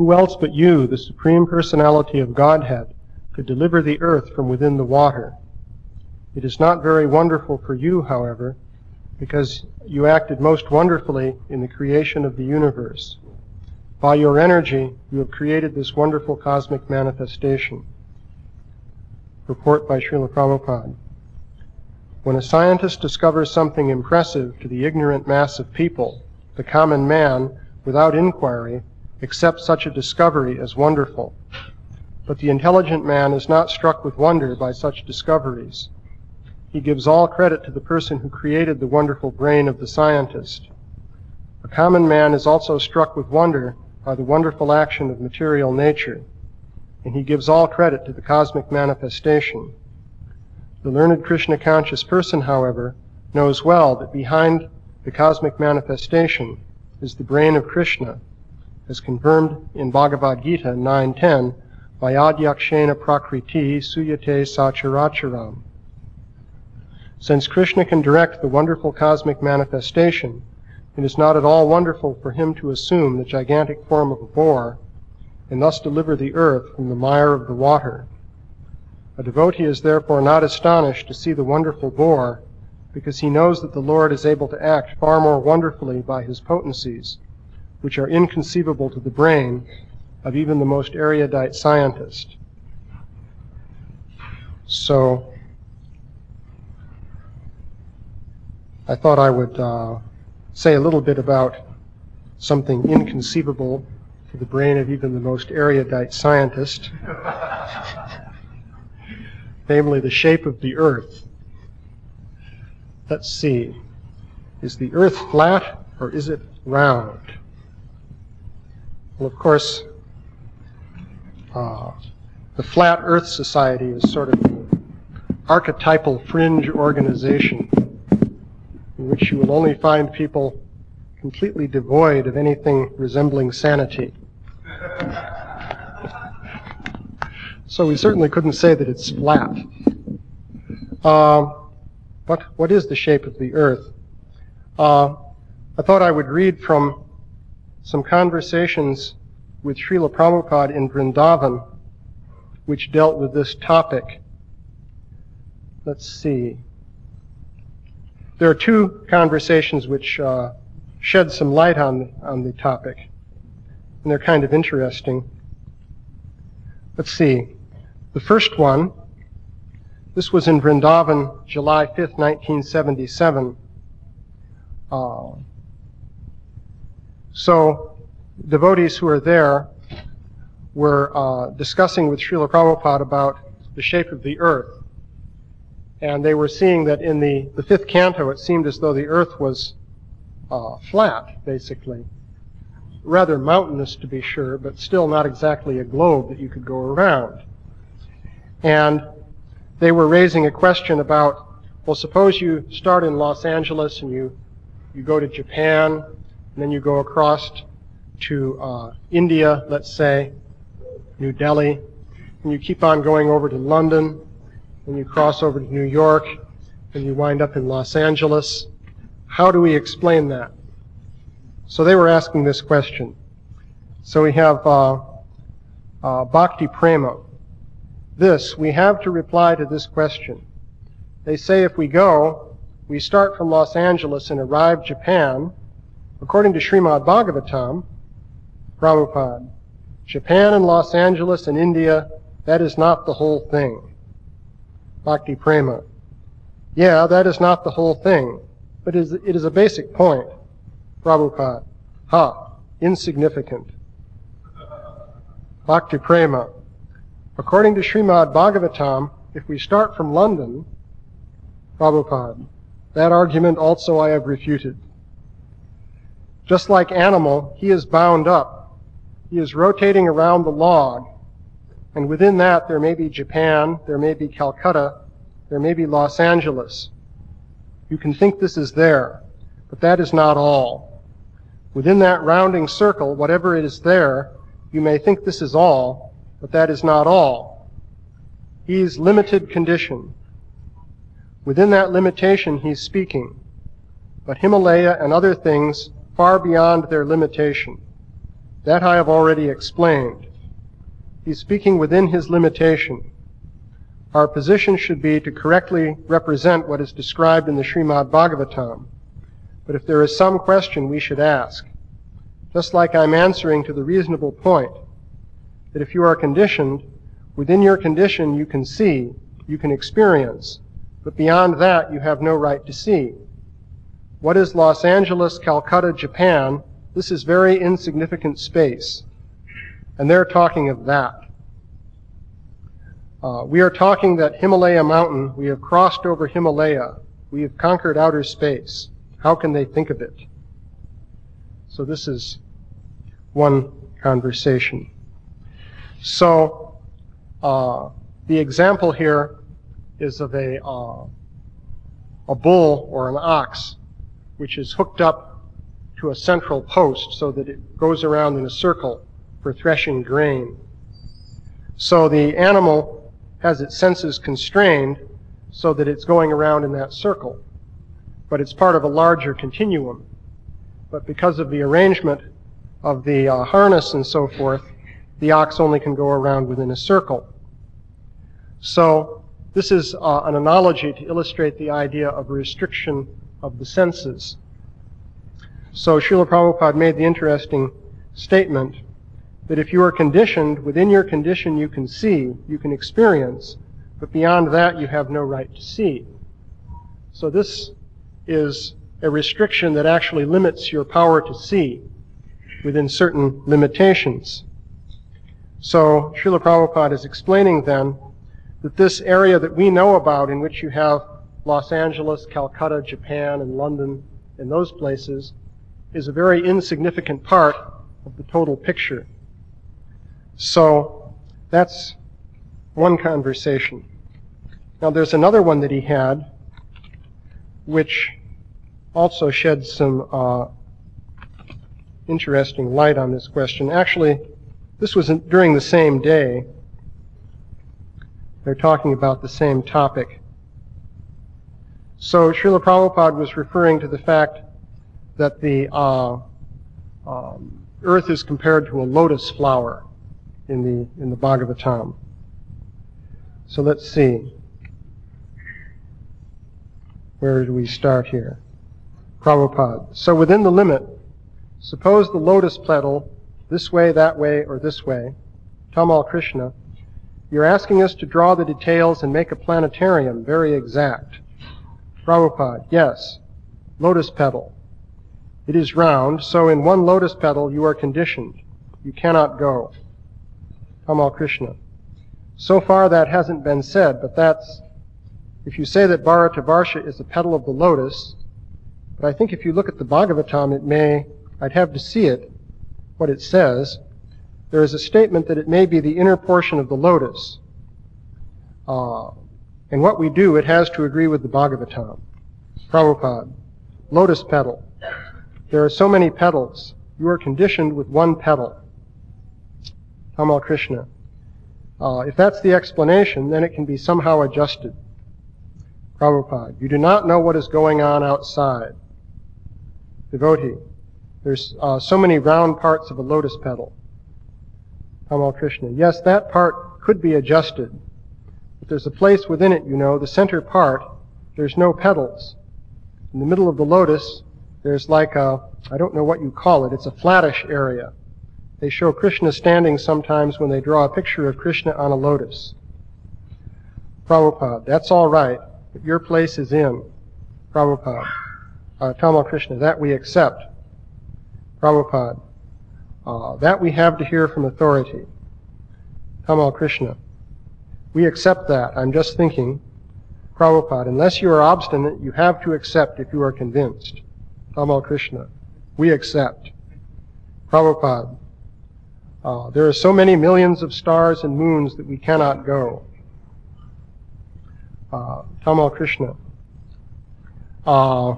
Who else but you, the Supreme Personality of Godhead, could deliver the earth from within the water? It is not very wonderful for you, however, because you acted most wonderfully in the creation of the universe. By your energy, you have created this wonderful cosmic manifestation. Report by Srila Prabhupada. When a scientist discovers something impressive to the ignorant mass of people, the common man, without inquiry, accepts such a discovery as wonderful. But the intelligent man is not struck with wonder by such discoveries. He gives all credit to the person who created the wonderful brain of the scientist. A common man is also struck with wonder by the wonderful action of material nature, and he gives all credit to the cosmic manifestation. The learned Krishna-conscious person, however, knows well that behind the cosmic manifestation is the brain of Krishna, as confirmed in Bhagavad Gita 9:10, Vayadhyakshena prakriti suyate sacharacharam. Since Krishna can direct the wonderful cosmic manifestation, it is not at all wonderful for him to assume the gigantic form of a boar and thus deliver the earth from the mire of the water. A devotee is therefore not astonished to see the wonderful boar, because he knows that the Lord is able to act far more wonderfully by his potencies, which are inconceivable to the brain of even the most erudite scientist. So, I thought I would say a little bit about something inconceivable to the brain of even the most erudite scientist, namely the shape of the earth. Let's see. Is the earth flat or is it round? Well, of course, the Flat Earth Society is sort of an archetypal fringe organization in which you will only find people completely devoid of anything resembling sanity. So we certainly couldn't say that it's flat. What is the shape of the earth? I thought I would read from some conversations with Srila Prabhupada in Vrindavan, which dealt with this topic. Let's see. There are two conversations which shed some light on the topic, and they're kind of interesting. Let's see. The first one, this was in Vrindavan, July 5th, 1977. So devotees who were there were discussing with Srila Prabhupada about the shape of the earth. And they were seeing that in the fifth canto, it seemed as though the earth was flat, basically. Rather mountainous, to be sure, but still not exactly a globe that you could go around. And they were raising a question about, well, suppose you start in Los Angeles and you go to Japan, and then you go across to India, let's say, New Delhi, and you keep on going over to London, and you cross over to New York, and you wind up in Los Angeles. How do we explain that? So they were asking this question. So we have Bhakti Prema. We have to reply to this question. They say if we start from Los Angeles and arrive Japan, according to Srimad Bhagavatam, Prabhupada, Japan and Los Angeles and India, that is not the whole thing. Bhakti Prema. Yeah, that is not the whole thing, but it is a basic point. Prabhupada. Insignificant. Bhakti Prema. According to Srimad Bhagavatam, if we start from London, Prabhupada, that argument also I have refuted. Just like animal, he is bound up. He is rotating around the log, and within that there may be Japan, there may be Calcutta, there may be Los Angeles. You can think this is there, but that is not all. Within that rounding circle, whatever it is there, you may think this is all, but that is not all. He is limited condition. Within that limitation he's speaking, but Himalaya and other things far beyond their limitation. That I have already explained. He's speaking within his limitation. Our position should be to correctly represent what is described in the Srimad Bhagavatam. But if there is some question, we should ask. Just like I'm answering to the reasonable point that if you are conditioned, within your condition you can see, you can experience, but beyond that you have no right to see. What is Los Angeles, Calcutta, Japan? This is very insignificant space. And they're talking of that. We are talking that Himalaya mountain, we have crossed over Himalaya. We have conquered outer space. How can they think of it? So this is one conversation. So the example here is of a bull or an ox which is hooked up to a central post so that it goes around in a circle for threshing grain. So the animal has its senses constrained so that it's going around in that circle. But it's part of a larger continuum. But because of the arrangement of the harness and so forth, the ox only can go around within a circle. So this is an analogy to illustrate the idea of restriction of the senses. So Srila Prabhupada made the interesting statement that if you are conditioned, within your condition you can see, you can experience, but beyond that you have no right to see. So this is a restriction that actually limits your power to see within certain limitations. So Srila Prabhupada is explaining then that this area that we know about, in which you have Los Angeles, Calcutta, Japan, and London, and those places, is a very insignificant part of the total picture. So that's one conversation. Now there's another one that he had, which also sheds some interesting light on this question. Actually, this was during the same day. They're talking about the same topic. So Srila Prabhupada was referring to the fact that the earth is compared to a lotus flower in the Bhagavatam. So let's see. Where do we start here? Prabhupada. So within the limit, suppose the lotus petal, this way, that way, or this way, Tamal Krishna, you're asking us to draw the details and make a planetarium very exact. Prabhupada, yes, lotus petal. It is round, so in one lotus petal you are conditioned. You cannot go. Tamal Krishna. So far that hasn't been said, but that's, if you say that Bharatavarsha is a petal of the lotus, but I think if you look at the Bhagavatam, I'd have to see it, what it says. There is a statement that it may be the inner portion of the lotus. And what we do, it has to agree with the Bhagavatam. Prabhupada, lotus petal. There are so many petals. You are conditioned with one petal. Tamal Krishna. If that's the explanation, then it can be somehow adjusted. Prabhupada, you do not know what is going on outside. Devotee, there's so many round parts of a lotus petal. Tamal Krishna, yes, that part could be adjusted. But there's a place within it, you know, the center part, there's no petals. In the middle of the lotus, there's like a, I don't know what you call it, it's a flattish area. They show Krishna standing sometimes when they draw a picture of Krishna on a lotus. Prabhupada, that's all right, but your place is in. Prabhupada, Tamal Krishna, that we accept. Prabhupada, that we have to hear from authority. Tamal Krishna, we accept that. I'm just thinking. Prabhupada, unless you are obstinate, you have to accept if you are convinced. Tamal Krishna, we accept. Prabhupada, there are so many millions of stars and moons that we cannot go. Tamal Krishna,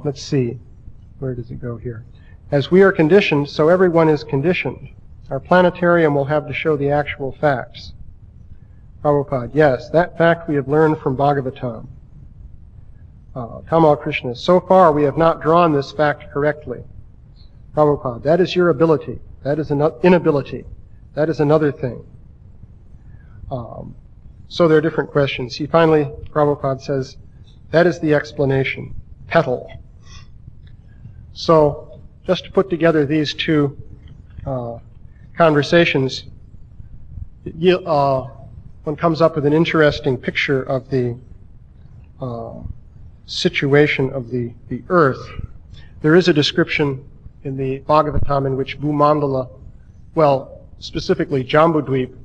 let's see, where does it go here? As we are conditioned, so everyone is conditioned. Our planetarium will have to show the actual facts. Prabhupada, yes, that fact we have learned from Bhagavatam. Tamal Krishna, so far we have not drawn this fact correctly. Prabhupada, that is your ability. That is an inability. That is another thing. So there are different questions. Prabhupada says, that is the explanation, petal. So, just to put together these two conversations, one comes up with an interesting picture of the situation of the earth. There is a description in the Bhagavatam in which Bhumandala, well, specifically Jambudvip,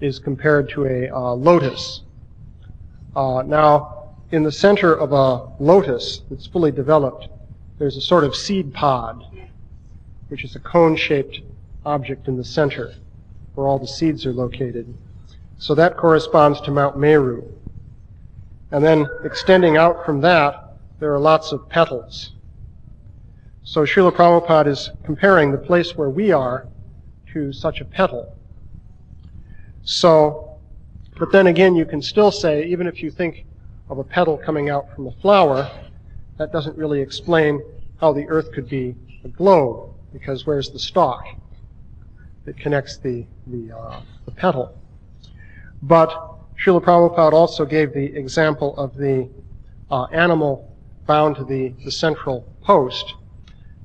is compared to a lotus. Now, in the center of a lotus that's fully developed, there's a sort of seed pod, which is a cone-shaped object in the center, where all the seeds are located. So that corresponds to Mount Meru. And then extending out from that, there are lots of petals. So Srila Prabhupada is comparing the place where we are to such a petal. So, but then again, you can still say, even if you think of a petal coming out from a flower, that doesn't really explain how the earth could be a globe, because where's the stalk that connects the petal? But Srila Prabhupada also gave the example of the animal bound to the central post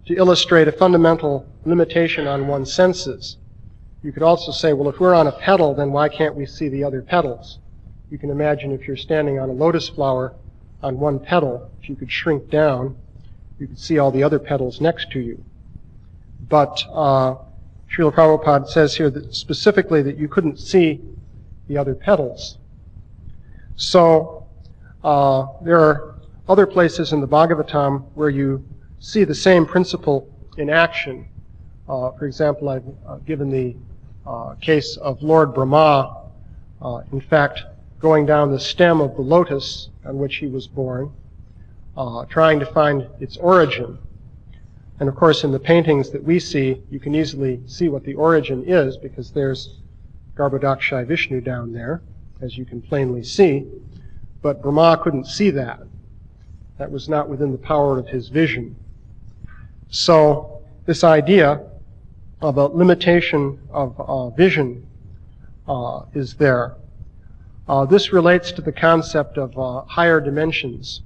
to illustrate a fundamental limitation on one's senses. You could also say, well, if we're on a petal, then why can't we see the other petals? You can imagine if you're standing on a lotus flower on one petal, if you could shrink down, you could see all the other petals next to you. But Srila Prabhupada says here that specifically that you couldn't see the other petals. So there are other places in the Bhagavatam where you see the same principle in action. For example, I've given the case of Lord Brahma, in fact, going down the stem of the lotus on which he was born, trying to find its origin. And of course, in the paintings that we see, you can easily see what the origin is, because there's Garbhodakshai Vishnu down there, as you can plainly see. But Brahma couldn't see that. That was not within the power of his vision. So this idea of a limitation of vision is there. This relates to the concept of higher dimensions,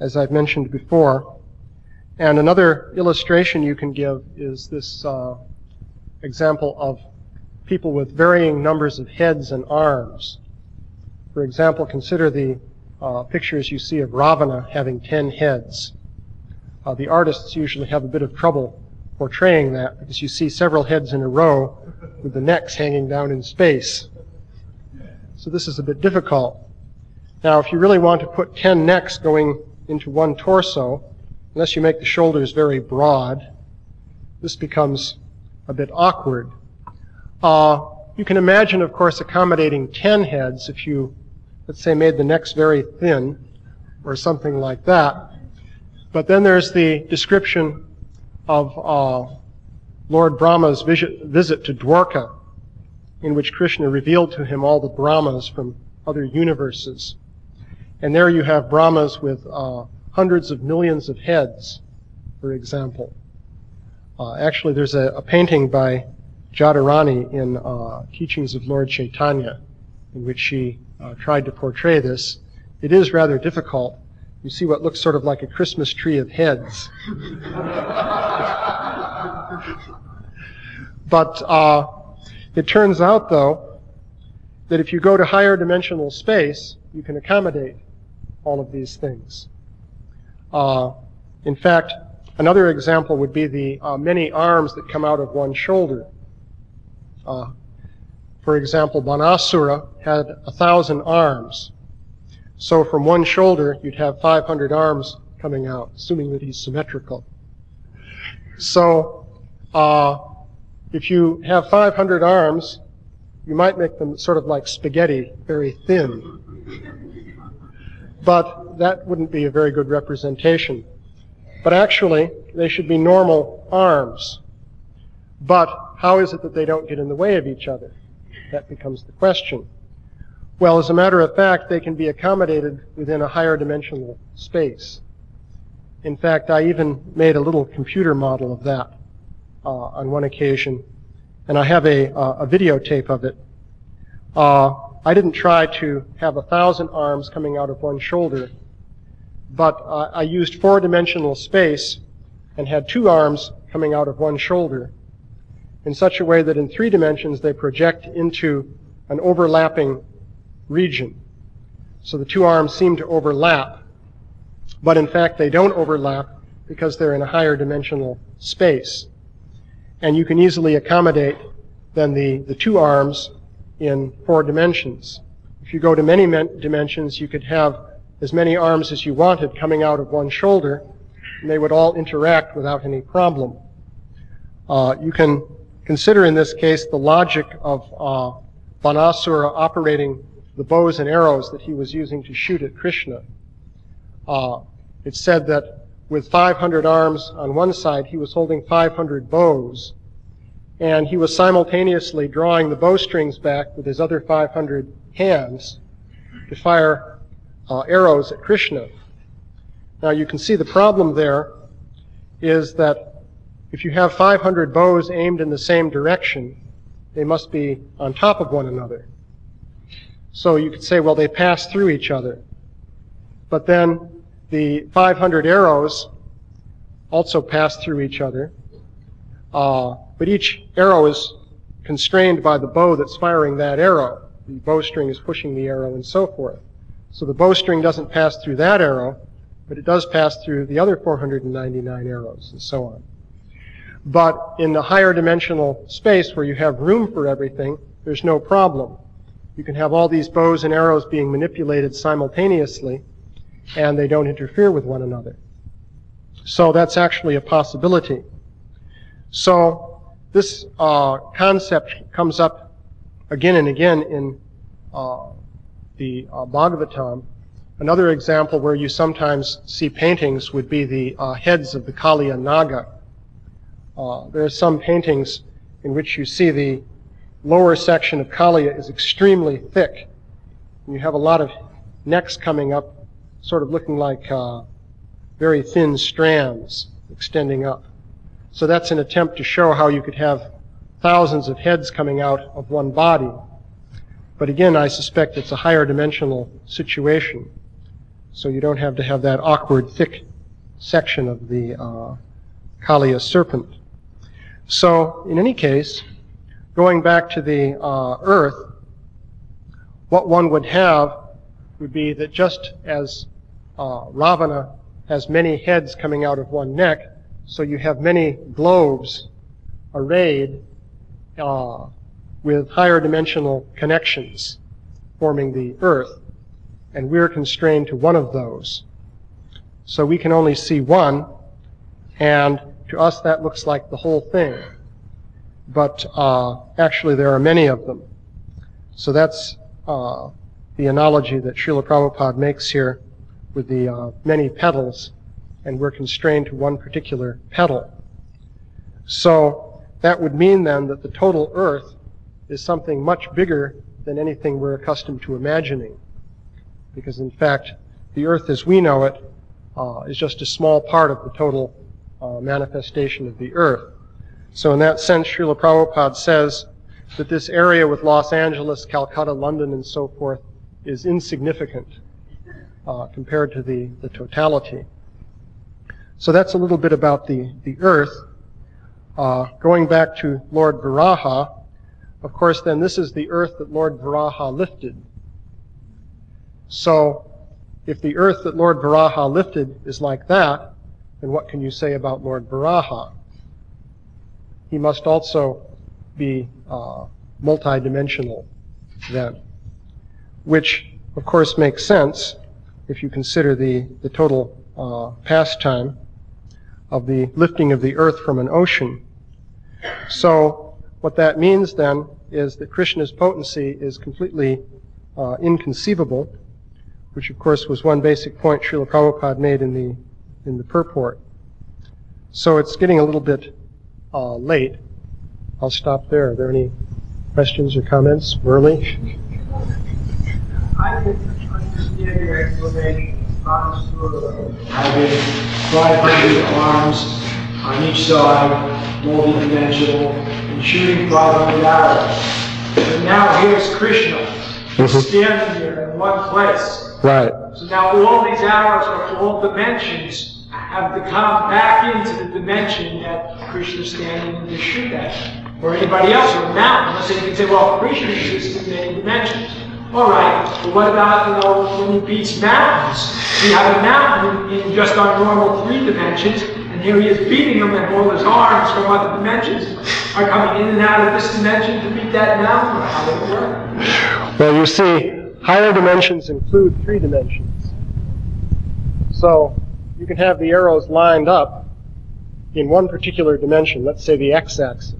as I've mentioned before. And another illustration you can give is this example of people with varying numbers of heads and arms. For example, consider the pictures you see of Ravana having 10 heads. The artists usually have a bit of trouble portraying that, because you see several heads in a row with the necks hanging down in space. So this is a bit difficult. Now, if you really want to put 10 necks going into one torso, unless you make the shoulders very broad, this becomes a bit awkward. You can imagine, of course, accommodating 10 heads if you, let's say, made the necks very thin or something like that. But then there's the description of Lord Brahma's visit to Dwarka, in which Krishna revealed to him all the Brahmas from other universes. And there you have Brahmas with hundreds of millions of heads, for example. Actually, there's a painting by Jadharani in Teachings of Lord Chaitanya, in which she tried to portray this. It is rather difficult. You see what looks sort of like a Christmas tree of heads. But it turns out, though, that if you go to higher dimensional space, you can accommodate all of these things. In fact, another example would be the many arms that come out of one shoulder. For example, Banasura had 1,000 arms. So from one shoulder, you'd have 500 arms coming out, assuming that he's symmetrical. So if you have 500 arms, you might make them sort of like spaghetti, very thin. But that wouldn't be a very good representation. But actually, they should be normal arms. But how is it that they don't get in the way of each other? That becomes the question. Well, as a matter of fact, they can be accommodated within a higher dimensional space. In fact, I even made a little computer model of that. on one occasion, and I have a videotape of it. I didn't try to have 1,000 arms coming out of one shoulder, but I used four-dimensional space and had 2 arms coming out of one shoulder in such a way that in 3 dimensions they project into an overlapping region. So the 2 arms seem to overlap, but in fact they don't overlap because they're in a higher dimensional space. And you can easily accommodate then the 2 arms in 4 dimensions. If you go to many dimensions, you could have as many arms as you wanted coming out of one shoulder, and they would all interact without any problem. You can consider in this case the logic of Banasura operating the bows and arrows that he was using to shoot at Krishna. It's said that with 500 arms on one side, he was holding 500 bows, and he was simultaneously drawing the bowstrings back with his other 500 hands to fire arrows at Krishna. Now you can see the problem there is that if you have 500 bows aimed in the same direction, they must be on top of one another. So you could say, well, they pass through each other. But then the 500 arrows also pass through each other. But each arrow is constrained by the bow that's firing that arrow. The bowstring is pushing the arrow and so forth. So the bowstring doesn't pass through that arrow, but it does pass through the other 499 arrows and so on. But in the higher dimensional space where you have room for everything, there's no problem. You can have all these bows and arrows being manipulated simultaneously, and they don't interfere with one another. So that's actually a possibility. So this concept comes up again and again in the Bhagavatam. Another example where you sometimes see paintings would be the heads of the Kaliya Naga. There are some paintings in which you see the lower section of Kaliya is extremely thick. You have a lot of necks coming up, sort of looking like very thin strands extending up. So that's an attempt to show how you could have thousands of heads coming out of one body. But again, I suspect it's a higher dimensional situation. So you don't have to have that awkward, thick section of the Kaliya serpent. So in any case, going back to the earth, what one would have would be that just as Ravana has many heads coming out of one neck, so you have many globes arrayed with higher dimensional connections forming the earth, and we're constrained to one of those. So we can only see one, and to us that looks like the whole thing. But actually there are many of them. So that's the analogy that Srila Prabhupada makes here with the many petals, and we're constrained to one particular petal. So that would mean then that the total earth is something much bigger than anything we're accustomed to imagining. Because in fact, the earth as we know it is just a small part of the total manifestation of the earth. So in that sense, Srila Prabhupada says that this area with Los Angeles, Calcutta, London, and so forth is insignificant compared to the totality. So that's a little bit about the earth. Going back to Lord Varaha, of course then this is the earth that Lord Varaha lifted. So if the earth that Lord Varaha lifted is like that, then what can you say about Lord Varaha? He must also be multidimensional then, which of course makes sense if you consider the total pastime of the lifting of the earth from an ocean. So what that means then is that Krishna's potency is completely inconceivable, which of course was one basic point Srila Prabhupada made in the purport. So it's getting a little bit late. I'll stop there. Are there any questions or comments? Worley? I can understand your explanation. Having 500 arms on each side, multi-dimensional, and shooting 500 arrows. But now here's Krishna, standing there in one place. Right. So now all these arrows from all dimensions have to come back into the dimension that Krishna's standing in to shoot at. Or anybody else, or a mountain. Let's say you can say, well, Krishna exists in many dimensions. All right, but what about, when he beats mountains? You have a mountain in just our normal 3 dimensions, and here he is beating them, and all his arms from other dimensions are coming in and out of this dimension to beat that mountain. How does it work? Well, you see, higher dimensions include 3 dimensions. So you can have the arrows lined up in one particular dimension, let's say the x-axis.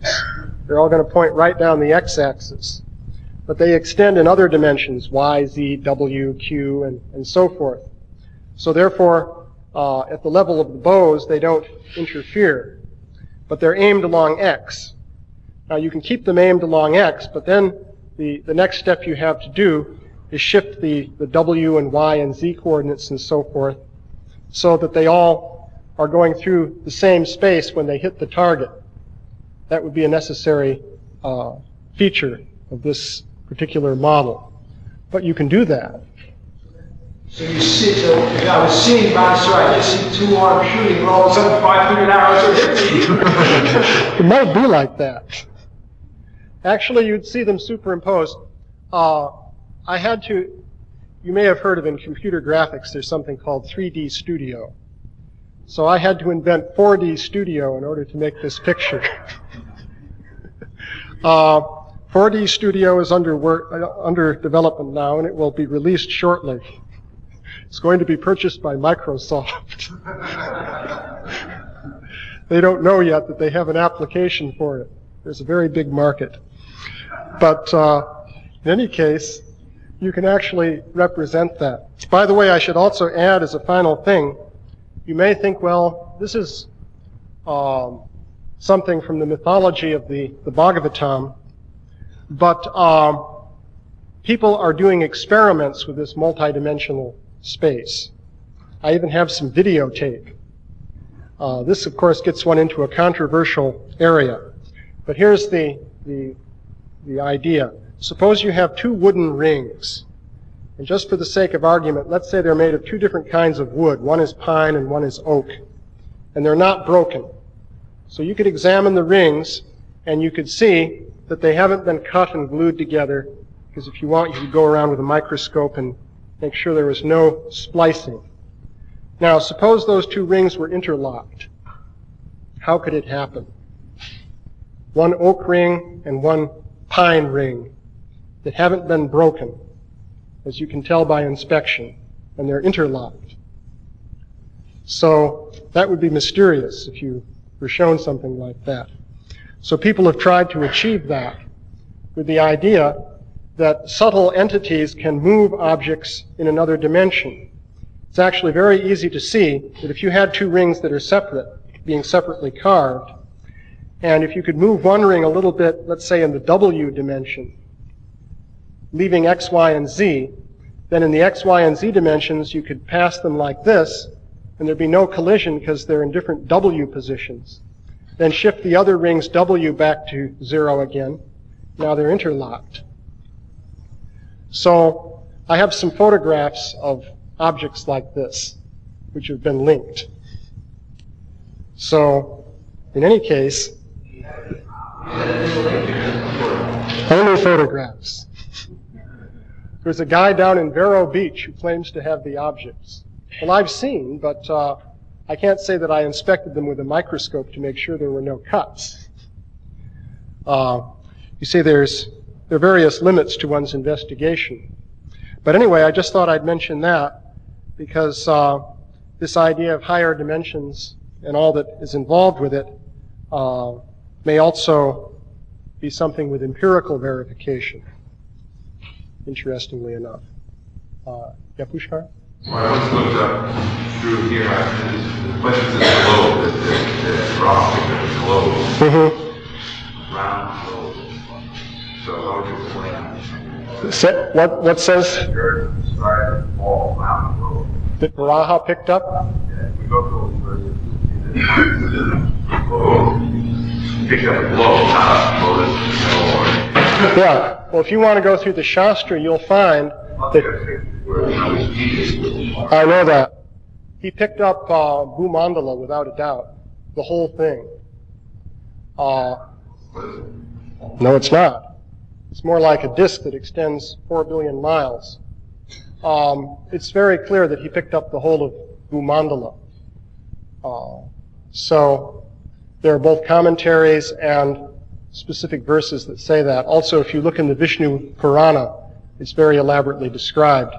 They're all going to point right down the x-axis. But they extend in other dimensions, y, z, w, q, and so forth. So therefore, at the level of the bows, they don't interfere. But they're aimed along x. Now you can keep them aimed along x, but then the next step you have to do is shift the w and y and z coordinates and so forth so that they all are going through the same space when they hit the target. That would be a necessary feature of this particular model. But you can do that. So you see, if I was seeing Master, I just see 2 arms shooting, and all of a sudden 500 arrows are hitting me. It might be like that. Actually, you'd see them superimposed. I had to, you may have heard of in computer graphics, there's something called 3D Studio. So I had to invent 4D Studio in order to make this picture. 4D Studio is under development now, and it will be released shortly. It's going to be purchased by Microsoft. They don't know yet that they have an application for it. There's a very big market. But in any case, you can actually represent that. By the way, I should also add as a final thing, you may think, well, this is something from the mythology of the Bhagavatam, but people are doing experiments with this multidimensional space. I even have some videotape. This, of course, gets one into a controversial area. But here's the idea. Suppose you have 2 wooden rings. And just for the sake of argument, let's say they're made of 2 different kinds of wood. One is pine and one is oak. And they're not broken. So you could examine the rings and you could see that they haven't been cut and glued together, because if you want, you could go around with a microscope and make sure there was no splicing. Now, suppose those 2 rings were interlocked. How could it happen? One oak ring and one pine ring that haven't been broken, as you can tell by inspection, and they're interlocked. So that would be mysterious if you were shown something like that. So people have tried to achieve that with the idea that subtle entities can move objects in another dimension. It's actually very easy to see that if you had 2 rings that are separate, being separately carved, and if you could move one ring a little bit, let's say in the W dimension, leaving X, Y, and Z, then in the X, Y, and Z dimensions you could pass them like this, and there'd be no collision because they're in different W positions. Then shift the other rings W back to 0 again. Now they're interlocked. So I have some photographs of objects like this, which have been linked. So, in any case, only photographs. There's a guy down in Vero Beach who claims to have the objects. Well, I've seen, but I can't say that I inspected them with a microscope to make sure there were no cuts. You see, there are various limits to one's investigation. But anyway, I just thought I'd mention that because this idea of higher dimensions and all that is involved with it may also be something with empirical verification, interestingly enough. Yeah, Pushkar? Well, I once looked up through here, the questions in the globe, the rock picture of the globe, round globe. So how would you explain that? What says? The earth is described as all round globe. That Varaha picked up? Yeah, if we go to where you see Pick up a blow, Yeah. Well, if you want to go through the Shastra, you'll find that. I know that. He picked up Bhumandala without a doubt. The whole thing. No, it's not. It's more like a disk that extends 4 billion miles. It's very clear that he picked up the whole of Bhumandala. So there are both commentaries and specific verses that say that. Also, if you look in the Vishnu Purana, it's very elaborately described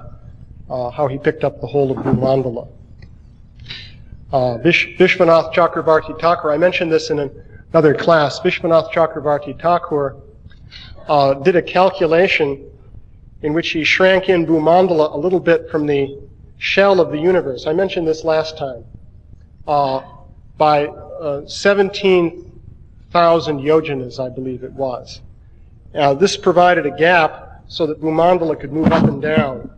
how he picked up the whole of Bhumandala. Vishwanath Chakravarti Thakur, I mentioned this in another class. Vishwanath Chakravarti Thakur did a calculation in which he shrank in Bhumandala a little bit from the shell of the universe. I mentioned this last time. By 17,000 yojanas, I believe it was. This provided a gap so that Bhumandala could move up and down.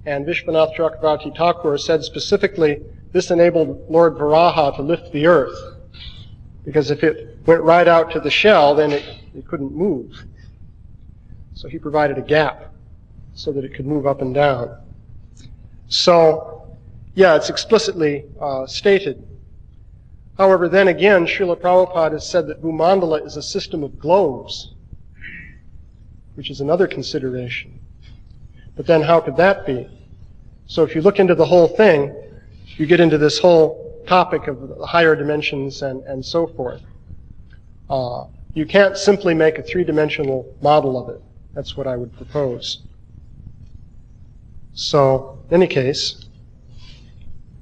And Vishwanath Chakravarti Thakur said specifically, this enabled Lord Varaha to lift the earth. Because if it went right out to the shell, then it couldn't move. So he provided a gap so that it could move up and down. So, yeah, it's explicitly stated. However, then again, Srila Prabhupada has said that Bhumandala is a system of globes, which is another consideration. But then how could that be? So if you look into the whole thing, you get into this whole topic of the higher dimensions and so forth. You can't simply make a three-dimensional model of it. That's what I would propose. So, in any case,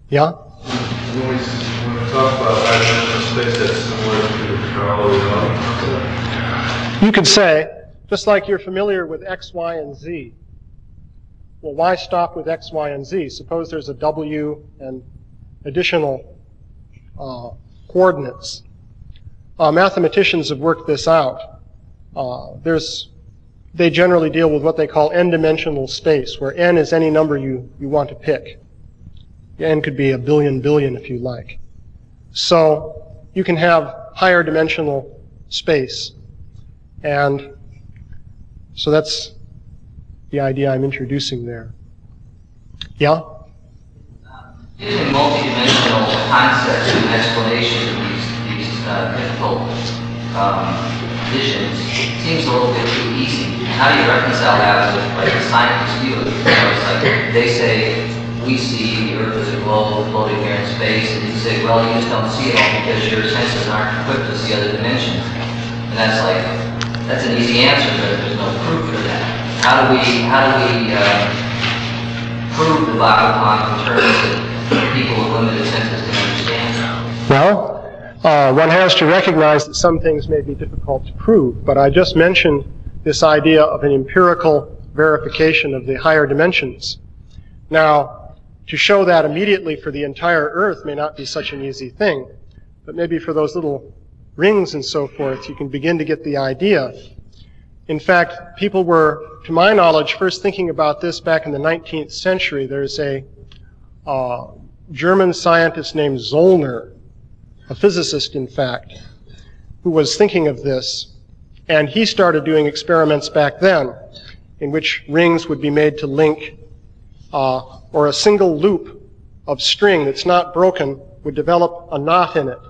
yeah? When we talk about high-dimensional space, that's similar to parallel. You could say, just like you're familiar with X, Y, and Z. Well, why stop with X, Y, and Z? Suppose there's a W and additional coordinates. Mathematicians have worked this out. They generally deal with what they call n-dimensional space, where n is any number you want to pick. N could be a billion if you like. So you can have higher dimensional space. And so that's the idea I'm introducing there. Yeah? Using multidimensional concepts and explanation of these difficult visions seems a little bit too easy. How do you reconcile that with like the scientists view of it? It's like they say we see the Earth as a globe floating here in space, and you say, well, you just don't see it all because your senses aren't equipped to see other dimensions. And that's an easy answer, but there's no proof for that. How do we prove the Bhagavatam in terms that people with limited senses can understand? Well, one has to recognize that some things may be difficult to prove, but I just mentioned this idea of an empirical verification of the higher dimensions. Now, to show that immediately for the entire Earth may not be such an easy thing, but maybe for those little rings and so forth, you can begin to get the idea. In fact, people were, to my knowledge, first thinking about this back in the 19th century. There's a German scientist named Zollner, a physicist, in fact, who was thinking of this. And he started doing experiments back then in which rings would be made to link, or a single loop of string that's not broken would develop a knot in it.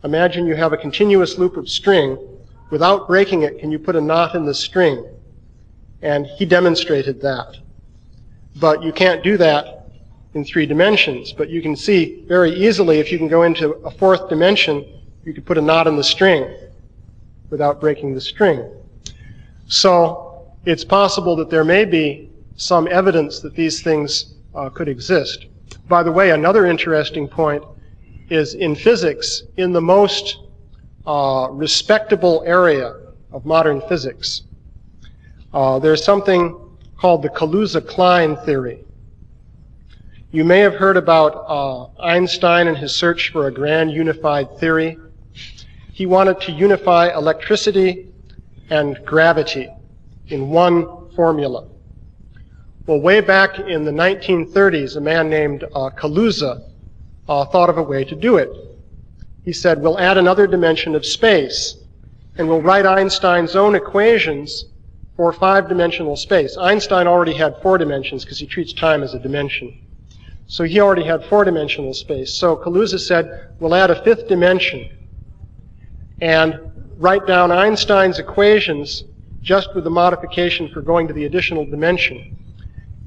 Imagine you have a continuous loop of string. Without breaking it, can you put a knot in the string? And he demonstrated that. But you can't do that in 3 dimensions. But you can see very easily, if you can go into a 4th dimension, you could put a knot in the string without breaking the string. So it's possible that there may be some evidence that these things could exist. By the way, another interesting point is in physics, in the most respectable area of modern physics, there's something called the Kaluza-Klein theory. You may have heard about Einstein and his search for a grand unified theory. He wanted to unify electricity and gravity in one formula. Well, way back in the 1930s, a man named Kaluza thought of a way to do it. He said, we'll add another dimension of space, and we'll write Einstein's own equations for 5-dimensional space. Einstein already had 4 dimensions because he treats time as a dimension. So he already had 4-dimensional space. So Kaluza said, we'll add a 5th dimension and write down Einstein's equations just with the modification for going to the additional dimension.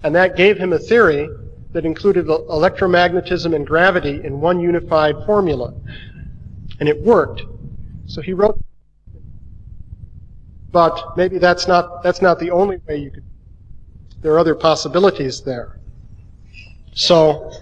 And that gave him a theory that included electromagnetism and gravity in one unified formula. And it worked. So he wrote, but maybe that's not the only way you could, there are other possibilities there. So